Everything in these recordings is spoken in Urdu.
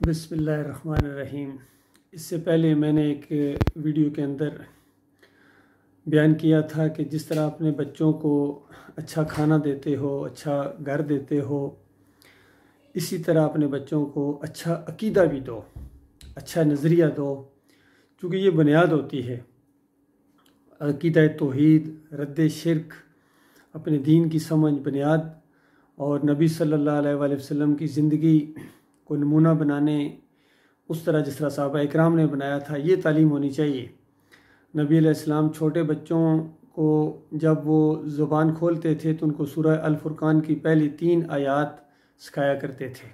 بسم اللہ الرحمن الرحیم۔ اس سے پہلے میں نے ایک ویڈیو کے اندر بیان کیا تھا کہ جس طرح اپنے بچوں کو اچھا کھانا دیتے ہو، اچھا گھر دیتے ہو، اسی طرح اپنے بچوں کو اچھا عقیدہ بھی دو، اچھا نظریہ دو، چونکہ یہ بنیاد ہوتی ہے عقیدہ توحید، رد شرک، اپنے دین کی سمجھ، بنیاد، اور نبی صلی اللہ علیہ وآلہ وسلم کی زندگی کو نمونہ بنانے، اس طرح جس طرح صحابہ اکرام نے بنایا تھا، یہ تعلیم ہونی چاہیے۔ نبی علیہ السلام چھوٹے بچوں کو جب وہ زبان کھولتے تھے تو ان کو سورہ الفرقان کی پہلی 3 آیات سکھایا کرتے تھے۔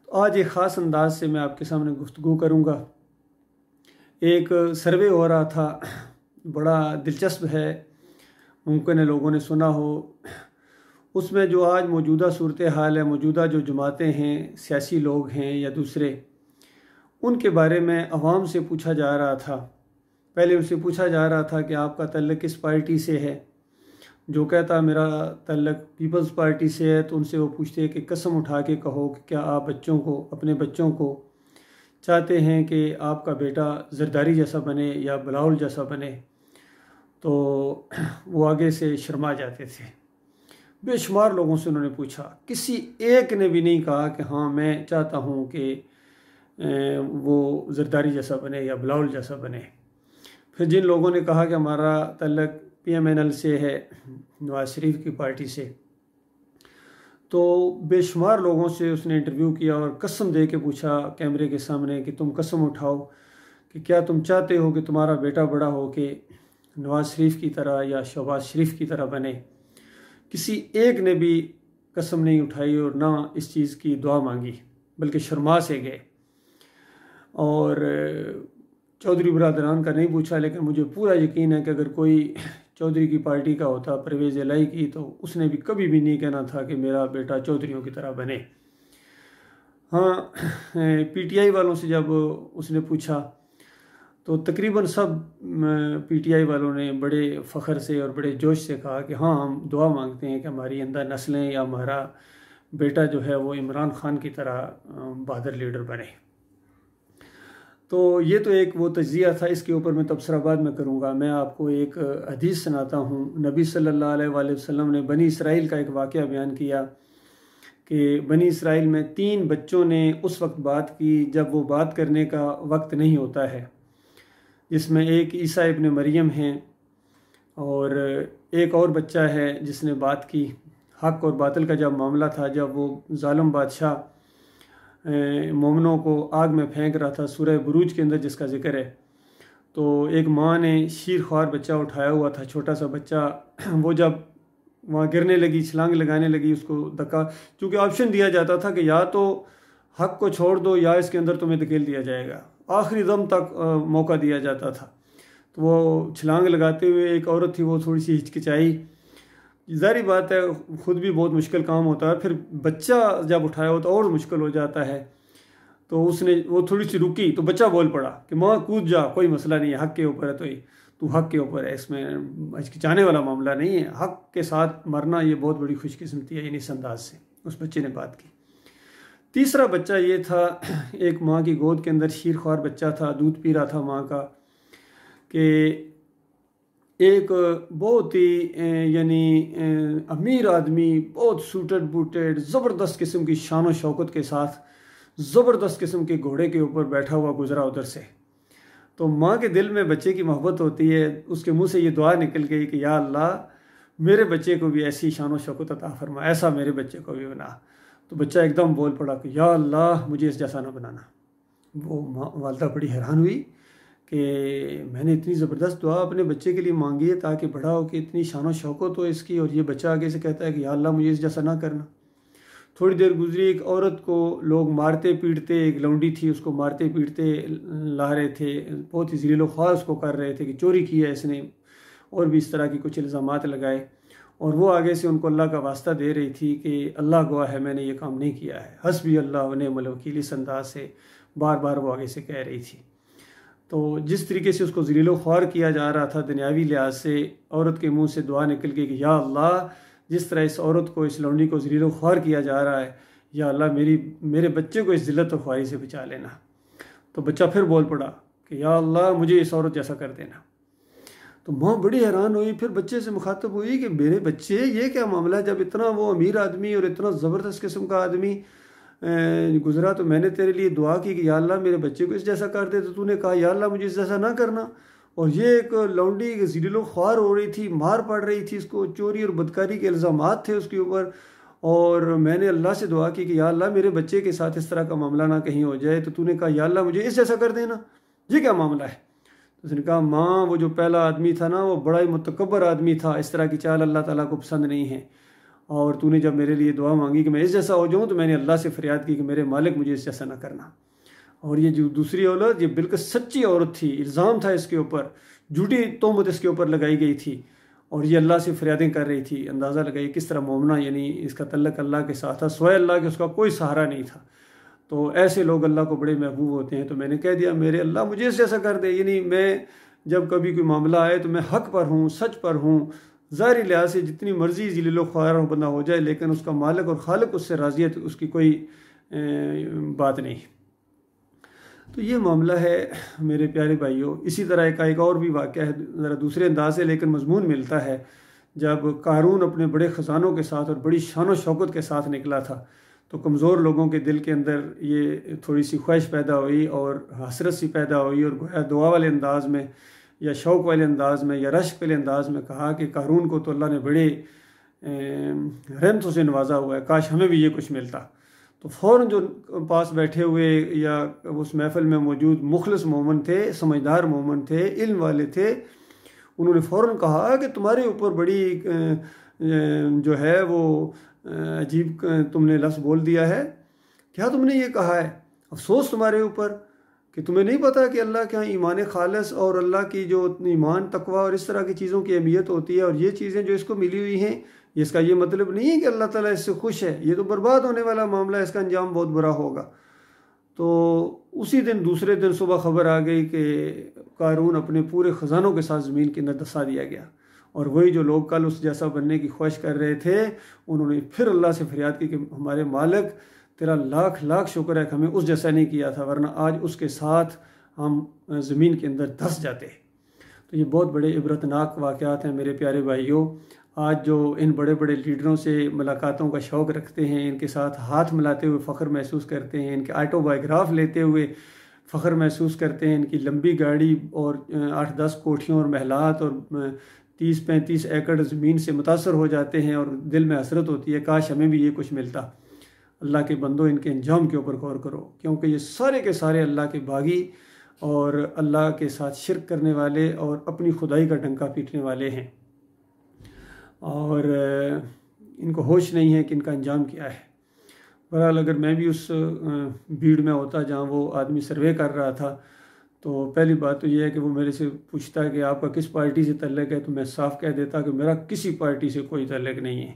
تو آج ایک خاص انداز سے میں آپ کے سامنے گفتگو کروں گا۔ ایک سروے ہو رہا تھا، بڑا دلچسپ ہے، ممکن ہے لوگوں نے سنا ہو۔ اس میں جو آج موجودہ صورتحال ہے، موجودہ جو جماعتیں ہیں، سیاسی لوگ ہیں یا دوسرے، ان کے بارے میں عوام سے پوچھا جا رہا تھا۔ پہلے ان سے پوچھا جا رہا تھا کہ آپ کا تعلق کس پارٹی سے ہے؟ جو کہتا میرا تعلق پیپلز پارٹی سے ہے تو ان سے وہ پوچھتے کہ قسم اٹھا کے کہو کہ کیا آپ اپنے بچوں کو چاہتے ہیں کہ آپ کا بیٹا زرداری جیسا بنے یا بلاول جیسا بنے؟ تو وہ آگے سے شرما جاتے تھے۔ بے شمار لوگوں سے انہوں نے پوچھا، کسی ایک نے بھی نہیں کہا کہ ہاں میں چاہتا ہوں کہ وہ زرداری جیسا بنے یا بلاول جیسا بنے۔ پھر جن لوگوں نے کہا کہ ہمارا تعلق PMNL سے ہے، نواز شریف کی پارٹی سے، تو بے شمار لوگوں سے اس نے انٹرویو کیا اور قسم دے کے پوچھا کیمرے کے سامنے کہ تم قسم اٹھاؤ کہ کیا تم چاہتے ہو کہ تمہارا بیٹا بڑا ہو کے نواز شریف کی طرح یا شہباز شریف کی طرح بنے؟ کسی ایک نے بھی قسم نہیں اٹھائی اور نہ اس چیز کی دعا مانگی، بلکہ شرما سے گئے۔ اور چودھری برادران کا نہیں پوچھا، لیکن مجھے پورا یقین ہے کہ اگر کوئی چودھری کی پارٹی کا ہوتا، پرویز الہی کی، تو اس نے بھی کبھی بھی نہیں کہنا تھا کہ میرا بیٹا چودھریوں کی طرح بنے۔ ہاں، PTI والوں سے جب اس نے پوچھا تو تقریباً سب PTI والوں نے بڑے فخر سے اور بڑے جوش سے کہا کہ ہاں ہم دعا مانگتے ہیں کہ ہماری آئندہ نسلیں یا ہمارا بیٹا جو ہے وہ عمران خان کی طرح بہادر لیڈر بنے۔ تو یہ تو ایک وہ تجزیہ تھا، اس کے اوپر میں تبصرہ بعد میں کروں گا۔ میں آپ کو ایک حدیث سناتا ہوں۔ نبی صلی اللہ علیہ وآلہ وسلم نے بنی اسرائیل کا ایک واقعہ بیان کیا کہ بنی اسرائیل میں 3 بچوں نے اس وقت بات کی جب وہ بات کرنے کا وقت نہیں ہوتا ہے، جس میں ایک عیسیٰ ابن مریم ہیں اور ایک اور بچہ ہے جس نے بات کی۔ حق اور باطل کا جب معاملہ تھا، جب وہ ظالم بادشاہ مومنوں کو آگ میں پھینک رہا تھا، سورہ بروج کے اندر جس کا ذکر ہے، تو ایک ماں نے شیر خوار بچہ اٹھایا ہوا تھا، چھوٹا سا بچہ۔ وہ جب وہاں گرنے لگی، چھلانگ لگانے لگی، اس کو دھکا، چونکہ آپشن دیا جاتا تھا کہ یا تو حق کو چھوڑ دو یا اس کے اندر تمہیں دھکیل دیا جائے گا، آخری دم تک موقع دیا جاتا تھا۔ تو وہ چھلانگ لگاتے ہوئے ایک عورت تھی، وہ تھوڑی سی ہچکچائی۔ ظاہری بات ہے خود بھی بہت مشکل کام ہوتا ہے، پھر بچہ جب اٹھایا ہو تو اور مشکل ہو جاتا ہے۔ تو وہ تھوڑی سی رکی تو بچہ بول پڑا کہ ماں کود جا، کوئی مسئلہ نہیں ہے، حق کے اوپر ہے تو حق کے اوپر ہے، اس میں ہچکچانے والا معاملہ نہیں ہے، حق کے ساتھ مرنا یہ بہت بڑی خوش قسمتی ہے۔ یعنی اس انداز سے اس بچے نے بات کی۔ تیسرا بچہ یہ تھا، ایک ماں کی گود کے اندر شیر خوار بچہ تھا، دودھ پی رہا تھا ماں کا، کہ ایک بہت ہی یعنی امیر آدمی، بہت سوٹڈ بوٹڈ، زبردست قسم کی شان و شوکت کے ساتھ، زبردست قسم کے گھوڑے کے اوپر بیٹھا ہوا گزرا ادھر سے۔ تو ماں کے دل میں بچے کی محبت ہوتی ہے، اس کے منہ سے یہ دعا نکل گئی کہ یا اللہ میرے بچے کو بھی ایسی شان و شوکت عطا فرما، ایسا میرے بچے کو بھی بنا۔ تو بچہ ایک دم بول پڑا کہ یا اللہ مجھے اس جیسا نہ بنانا۔ وہ والدہ بڑی حیران ہوئی کہ میں نے اتنی زبردست دعا اپنے بچے کے لیے مانگی ہے تاکہ بڑا ہو کہ اتنی شان و شوکت ہو اس کی، اور یہ بچہ آگے سے کہتا ہے کہ یا اللہ مجھے اس جیسا نہ کرنا۔ تھوڑی دیر گزری، ایک عورت کو لوگ مارتے پیٹتے، ایک لونڈی تھی اس کو مارتے پیٹتے لا رہے تھے، بہت ہی ذلیل و خوار اس کو کر رہے تھے کہ چوری کی ہے اس نے، اور بھی اس طرح کی کچھ الزامات لگائے، اور وہ آگے سے ان کو اللہ کا واسطہ دے رہی تھی کہ اللہ گواہ ہے میں نے یہ کام نہیں کیا ہے، حسبی اللہ و نعم الوکیل، اس انداز سے بار بار وہ آگے سے کہہ رہی تھی۔ تو جس طریقے سے اس کو ذلیل و خوار کیا جا رہا تھا دنیاوی لحاظ سے، عورت کے منہ سے دعا نکل گئی کہ یا اللہ جس طرح اس عورت کو، اس لونڈی کو ذلیل و خوار کیا جا رہا ہے، یا اللہ میرے بچے کو اس ذلت و خواری سے بچا لینا۔ تو بچہ پھر بول پڑا کہ یا اللہ مجھے اس عورت جیسا کر دینا۔ تو ماں بڑی حیران ہوئی، پھر بچے سے مخاطب ہوئی کہ میرے بچے یہ کیا معاملہ ہے، جب اتنا وہ امیر آدمی اور اتنا زبردست قسم کا آدمی گزرا تو میں نے تیرے لیے دعا کی کہ یا اللہ میرے بچے کو اس جیسا کر دے، تو تو نے کہا یا اللہ مجھے اس جیسا نہ کرنا۔ اور یہ ایک لونڈی ذلیل و خوار ہو رہی تھی، مار پڑ رہی تھی، اس کو چوری اور بدکاری کے الزامات تھے اس کے اوپر، اور میں نے اللہ سے دعا کی کہ یا اللہ میرے بچے کے ساتھ اس طرح کا معاملہ نہ کہیں ہو جائے، تو نے کہا یا اللہ مجھے اس جیسا کر دینا، یہ کیا معاملہ ہے؟ تو اس نے کہا ماں وہ جو پہلا آدمی تھا نا وہ بڑا ہی متکبر آدمی تھا، اس طرح کی چال اللہ تعالیٰ کو پسند نہیں ہے، اور تو نے جب میرے لیے دعا مانگی کہ میں اس جیسا ہو جاؤں تو میں نے اللہ سے فریاد کی کہ میرے مالک مجھے اس جیسا نہ کرنا۔ اور یہ جو دوسری اولاد یہ بالکل سچی عورت تھی، الزام تھا اس کے اوپر، جھوٹی تہمت اس کے اوپر لگائی گئی تھی، اور یہ اللہ سے فریادیں کر رہی تھی۔ اندازہ لگائی کس طرح مومنہ، یعنی اس کا تعلق اللہ کے ساتھ تھا، سوائے اللہ کے اس کا کوئی سہارا نہیں تھا۔ تو ایسے لوگ اللہ کو بڑے محبوب ہوتے ہیں۔ تو میں نے کہہ دیا میرے اللہ مجھے اس جیسا کر دے، یعنی میں جب کبھی کوئی معاملہ آئے تو میں حق پر ہوں، سچ پر ہوں، ظاہری لحاظ سے جتنی مرضی ذلیل و خوار بندہ ہو جائے، لیکن اس کا مالک اور خالق اس سے راضی ہے تو اس کی کوئی بات نہیں۔ تو یہ معاملہ ہے میرے پیارے بھائیوں۔ اسی طرح ایک اور بھی واقعہ ہے، ذرا دوسرے انداز سے لیکن مضمون ملتا ہے۔ جب قارون اپنے بڑے خزانوں کے ساتھ اور بڑی شان و شوکت کے ساتھ نکلا تھا تو کمزور لوگوں کے دل کے اندر یہ تھوڑی سی خواہش پیدا ہوئی اور حسرت سی پیدا ہوئی، اور گویا دعا والے انداز میں یا شوق والے انداز میں یا رشک والے انداز میں کہا کہ قارون کو تو اللہ نے بڑے رحمتوں سے نوازا ہوا ہے، کاش ہمیں بھی یہ کچھ ملتا۔ تو فوراً جو پاس بیٹھے ہوئے یا اس محفل میں موجود مخلص مومن تھے، سمجھدار مومن تھے، علم والے تھے، انہوں نے فوراً کہا کہ تمہارے اوپر بڑی جو ہے وہ عجیب تم نے لفظ بول دیا ہے، کیا تم نے یہ کہا ہے؟ افسوس تمہارے اوپر کہ تمہیں نہیں پتہ کہ اللہ کے یہاں ایمان خالص اور اللہ کی جو ایمان تقوی اور اس طرح کی چیزوں کی اہمیت ہوتی ہے، اور یہ چیزیں جو اس کو ملی ہوئی ہیں اس کا یہ مطلب نہیں ہے کہ اللہ تعالیٰ اس سے خوش ہے، یہ تو برباد ہونے والا معاملہ ہے، اس کا انجام بہت برا ہوگا۔ تو اسی دن دوسرے دن صبح خبر آ گئی کہ قارون اپنے پورے خزانوں کے ساتھ زمین کے اندر دسا دیا گیا، اور وہی جو لوگ کل اس جیسا بننے کی خواہش کر رہے تھے انہوں نے پھر اللہ سے فریاد کی کہ ہمارے مالک تیرا لاکھ لاکھ شکر ہے کہ ہمیں اس جیسا نہیں کیا تھا، ورنہ آج اس کے ساتھ ہم زمین کے اندر دھس جاتے۔ تو یہ بہت بڑے عبرتناک واقعات ہیں میرے پیارے بھائیوں۔ آج جو ان بڑے بڑے لیڈروں سے ملاقاتوں کا شوق رکھتے ہیں، ان کے ساتھ ہاتھ ملاتے ہوئے فخر محسوس کرتے ہیں، ان کے آٹو بایوگراف لیتے ہوئے فخر محسوس کرتے ہیں، ان کی لمبی گاڑی اور 8-10 کوٹھیوں اور محلات اور 30-35 ایکڑ زمین سے متاثر ہو جاتے ہیں، اور دل میں حسرت ہوتی ہے کاش ہمیں بھی یہ کچھ ملتا۔ اللہ کے بندو ان کے انجام کے اوپر غور کرو، کیونکہ یہ سارے کے سارے اللہ کے باغی اور اللہ کے ساتھ شرک کرنے والے اور اپنی خدائی کا ڈنکا پیٹنے والے ہیں، اور ان کو ہوش نہیں ہے کہ ان کا انجام کیا ہے۔ بہرحال اگر میں بھی اس بھیڑ میں ہوتا جہاں وہ آدمی سروے کر رہا تھا تو پہلی بات تو یہ ہے کہ وہ میرے سے پوچھتا ہے کہ آپ کا کس پارٹی سے تعلق ہے، تو میں صاف کہہ دیتا کہ میرا کسی پارٹی سے کوئی تعلق نہیں ہے،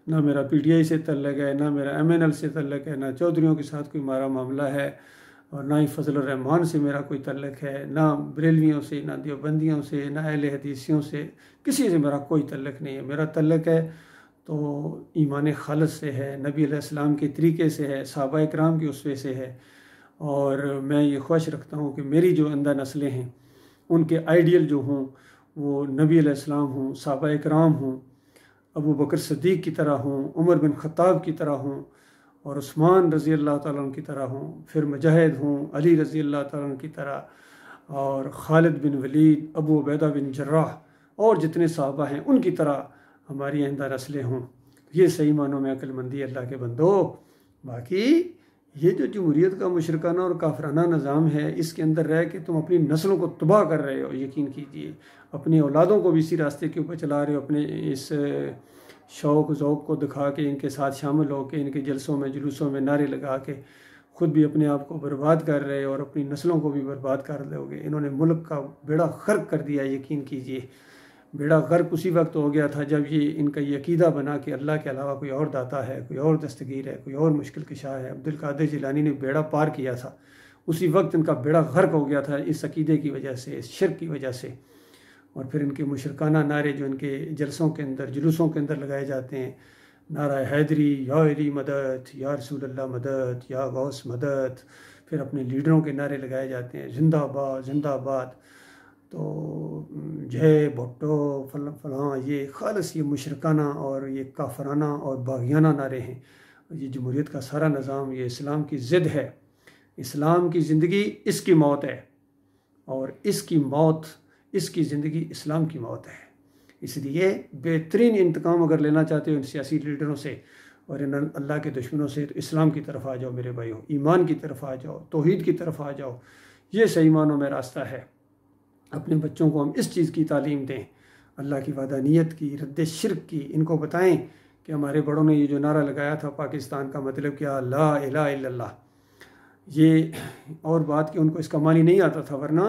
نہ میرا پی ٹی آئی سے تعلق ہے، نہ میرا ایم این ایل سے تعلق ہے، نہ چودھریوں کے ساتھ کوئی ہمارا معاملہ ہے، اور نہ ہی فضل الرحمان سے میرا کوئی تعلق ہے، نہ بریلویوں سے، نہ دیوبندیوں سے، نہ اہل حدیثیوں سے، کسی سے میرا کوئی تعلق نہیں ہے۔ میرا تعلق ہے تو ایمان خالص سے ہے، نبی علیہ السلام کے طریقے سے ہے، صحابہ اکرام کے اسوے سے ہے، اور میں یہ خواہش رکھتا ہوں کہ میری جو آئندہ نسلیں ہیں ان کے آئیڈیل جو ہوں وہ نبی علیہ السلام ہوں، صحابہ اکرام ہوں، ابو بکر صدیق کی طرح ہوں، عمر بن خطاب کی طرح ہوں، اور عثمان رضی اللہ تعالیٰ عنہ کی طرح ہوں، پھر مجاہد ہوں علی رضی اللہ تعالیٰ عنہ کی طرح، اور خالد بن ولید، ابو عبیدہ بن جراح اور جتنے صحابہ ہیں ان کی طرح ہماری آئندہ نسلیں ہوں۔ یہ صحیح معنوں میں عقل مندی اللہ کے بندو۔ باقی یہ جو جمہوریت کا مشرکانہ اور کافرانہ نظام ہے اس کے اندر رہ کے تم اپنی نسلوں کو تباہ کر رہے ہو، یقین کیجئے اپنی اولادوں کو بھی اسی راستے کے اوپر چلا رہے ہو، اپنے اس شوق ذوق کو دکھا کے ان کے ساتھ شامل ہو کے ان کے جلسوں میں جلوسوں میں نعرے لگا کے خود بھی اپنے آپ کو برباد کر رہے اور اپنی نسلوں کو بھی برباد کر دو گے۔ انہوں نے ملک کا بیڑا غرق کر دیا، یقین کیجئے بیڑا غرق اسی وقت ہو گیا تھا جب یہ ان کا یہ عقیدہ بنا کہ اللہ کے علاوہ کوئی اور داتا ہے، کوئی اور دستگیر ہے، کوئی اور مشکل کشا ہے۔ عبد القادر جیلانی نے بیڑا پار کیا تھا، اسی وقت ان کا بیڑا غرق ہو گیا تھا اس عقیدے کی وجہ سے، اس شرک کی وجہ سے۔ اور پھر ان کے مشرکانہ نعرے جو ان کے جلسوں کے اندر جلوسوں کے اندر لگائے جاتے ہیں، نعرہ حیدری، یا علی مدد، یا رسول اللہ مدد، یا غوث مدد، پھر اپنے لیڈروں کے نعرے لگائے جاتے ہیں، زندہ باد زندہ باد۔ تو جے بھٹو فلاں، یہ خالص یہ مشرکانہ اور یہ کافرانہ اور باغیانہ نعرے ہیں۔ یہ جمہوریت کا سارا نظام یہ اسلام کی ضد ہے۔ اسلام کی زندگی اس کی موت ہے، اور اس کی موت، اس کی زندگی اسلام کی موت ہے۔ اس لیے بہترین انتقام اگر لینا چاہتے ہو ان سیاسی لیڈروں سے اور ان اللہ کے دشمنوں سے، تو اسلام کی طرف آ جاؤ میرے بھائیو، ایمان کی طرف آ جاؤ، توحید کی طرف آ جاؤ۔ یہ صحیح معنوں میں راستہ ہے۔ اپنے بچوں کو ہم اس چیز کی تعلیم دیں، اللہ کی وحدانیت کی، رد شرک کی۔ ان کو بتائیں کہ ہمارے بڑوں نے یہ جو نعرہ لگایا تھا پاکستان کا مطلب کیا، لا الہ الا اللہ۔ یہ اور بات کہ ان کو اس کا معنی نہیں آتا تھا، ورنہ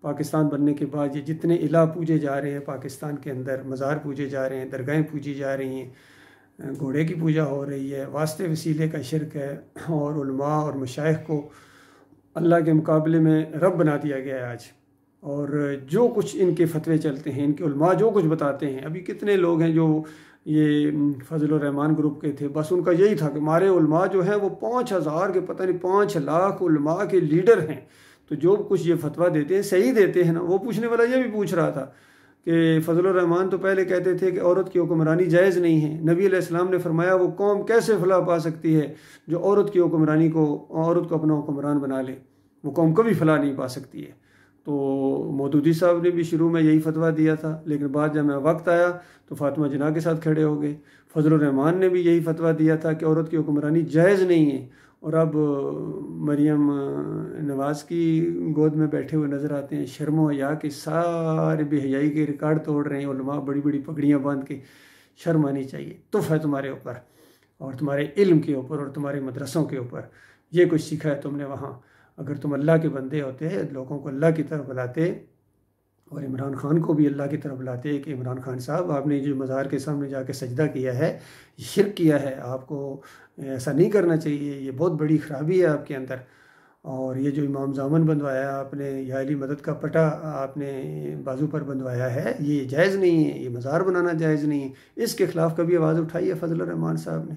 پاکستان بننے کے بعد یہ جتنے الہ پوجے جا رہے ہیں پاکستان کے اندر، مزار پوجے جا رہے ہیں، درگاہیں پوجی جا رہی ہیں، گھوڑے کی پوجا ہو رہی ہے، واسطے وسیلے کا شرک ہے، اور علماء اور مشائخ کو اللہ کے مقابلے میں رب بنا دیا گیا ہے آج۔ اور جو کچھ ان کے فتوے چلتے ہیں، ان کے علماء جو کچھ بتاتے ہیں، ابھی کتنے لوگ ہیں جو یہ فضل الرحمان گروپ کے تھے، بس ان کا یہی تھا کہ ہمارے علماء جو ہیں وہ 5000 کے پتہ نہیں 5 لاکھ علماء کے لیڈر ہیں، تو جو کچھ یہ فتویٰ دیتے ہیں صحیح دیتے ہیں نا۔ وہ پوچھنے والا یہ بھی پوچھ رہا تھا کہ فضل الرحمان تو پہلے کہتے تھے کہ عورت کی حکمرانی جائز نہیں ہے، نبی علیہ السلام نے فرمایا وہ قوم کیسے فلاح پا سکتی ہے جو عورت کی حکمرانی کو، عورت کو اپنا حکمران بنا لے، وہ قوم کبھی فلاح نہیں پا سکتی ہے۔ تو مودودی صاحب نے بھی شروع میں یہی فتویٰ دیا تھا، لیکن بعد جب میں وقت آیا تو فاطمہ جناح کے ساتھ کھڑے ہو گئے۔ فضل الرحمان نے بھی یہی فتویٰ دیا تھا کہ عورت کی حکمرانی جائز نہیں ہے، اور اب مریم نواز کی گود میں بیٹھے ہوئے نظر آتے ہیں، شرم و حیا کے سارے بے حیائی کے ریکارڈ توڑ رہے ہیں علماء، بڑی بڑی پگڑیاں باندھ کے۔ شرم آنی چاہیے، تف ہے تمہارے اوپر اور تمہارے علم کے اوپر اور تمہارے مدرسوں کے اوپر۔ یہ کچھ سیکھا ہے تم نے وہاں۔ اگر تم اللہ کے بندے ہوتے، لوگوں کو اللہ کی طرف بلاتے، اور عمران خان کو بھی اللہ کی طرف بلاتے کہ عمران خان صاحب آپ نے جو مزار کے سامنے جا کے سجدہ کیا ہے، یہ شرک کیا ہے، آپ کو ایسا نہیں کرنا چاہیے، یہ بہت بڑی خرابی ہے آپ کے اندر۔ اور یہ جو امام زامن بندوایا آپ نے، یا علی مدد کا پٹا آپ نے بازو پر بندوایا ہے، یہ جائز نہیں ہے، یہ مزار بنانا جائز نہیں ہے۔ اس کے خلاف کبھی آواز اٹھائی ہے فضل الرحمان صاحب نے؟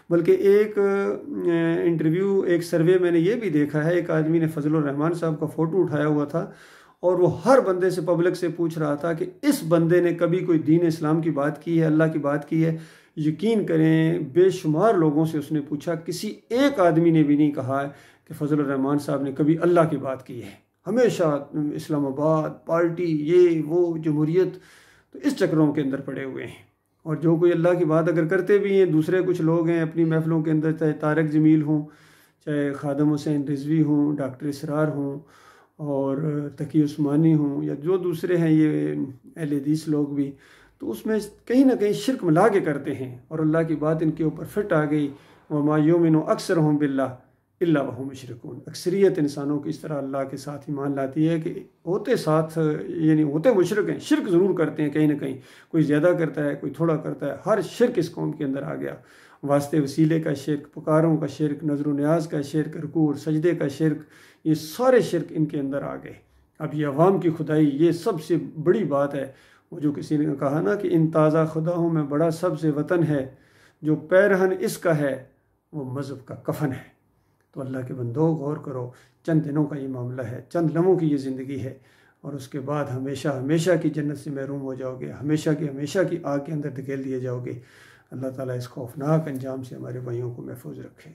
بلکہ ایک انٹرویو، ایک سروے میں نے یہ بھی دیکھا ہے، ایک آدمی نے فضل الرحمان صاحب کا فوٹو اٹھایا ہوا تھا، اور وہ ہر بندے سے، پبلک سے پوچھ رہا تھا کہ اس بندے نے کبھی کوئی دین اسلام کی بات کی ہے، اللہ کی بات کی ہے؟ یقین کریں بے شمار لوگوں سے اس نے پوچھا، کسی ایک آدمی نے بھی نہیں کہا ہے کہ فضل الرحمان صاحب نے کبھی اللہ کی بات کی ہے۔ ہمیشہ اسلام آباد پارٹی، یہ وہ جمہوریت، تو اس چکروں کے اندر پڑے ہوئے ہیں۔ اور جو کوئی اللہ کی بات اگر کرتے بھی ہیں، دوسرے کچھ لوگ ہیں اپنی محفلوں کے اندر، چاہے طارق جمیل ہوں، چاہے خادم حسین رضوی ہوں، ڈاکٹر اسرار ہوں، اور تقی عثمانی ہوں، یا جو دوسرے ہیں یہ اہل حدیث لوگ بھی، تو اس میں کہیں نہ کہیں شرک ملا کے کرتے ہیں، اور اللہ کی بات ان کے اوپر فٹ آ گئی۔ وَمَا يُؤْمِنُ أَكْثَرُهُم بِاللَّهِ إِلَّا وَهُمْ مُشْرِكُونَ۔ اکثریت انسانوں کی اس طرح اللہ کے ساتھ ایمان لاتی ہے کہ ہوتے ساتھ، یعنی ہوتے مشرک ہیں، شرک ضرور کرتے ہیں کہیں نہ کہیں، کوئی زیادہ کرتا ہے، کوئی تھوڑا کرتا ہے، ہر شرک اس قوم کے اندر آ گیا۔ واسطے وسیلے کا شرک، پکاروں کا شرک، نظر و نیاز کا شرک، رکوع اور سجدے کا شرک، یہ سارے شرک ان کے اندر آ گئے۔ اب یہ عوام کی خدائی، یہ سب سے بڑی بات ہے۔ وہ جو کسی نے کہا نا کہ ان تازہ خداؤں میں بڑا سب سے وطن ہے، جو پیرہن اس کا ہے وہ مذہب کا کفن ہے۔ تو اللہ کے بندو غور کرو، چند دنوں کا یہ معاملہ ہے، چند لمحوں کی یہ زندگی ہے، اور اس کے بعد ہمیشہ ہمیشہ کی جنت سے محروم ہو جاؤ گے، ہمیشہ کی آگ کے اندر دھکیل دیے جاؤ گے۔ اللہ تعالیٰ اس خوفناک انجام سے ہمارے بھائیوں کو محفوظ رکھے۔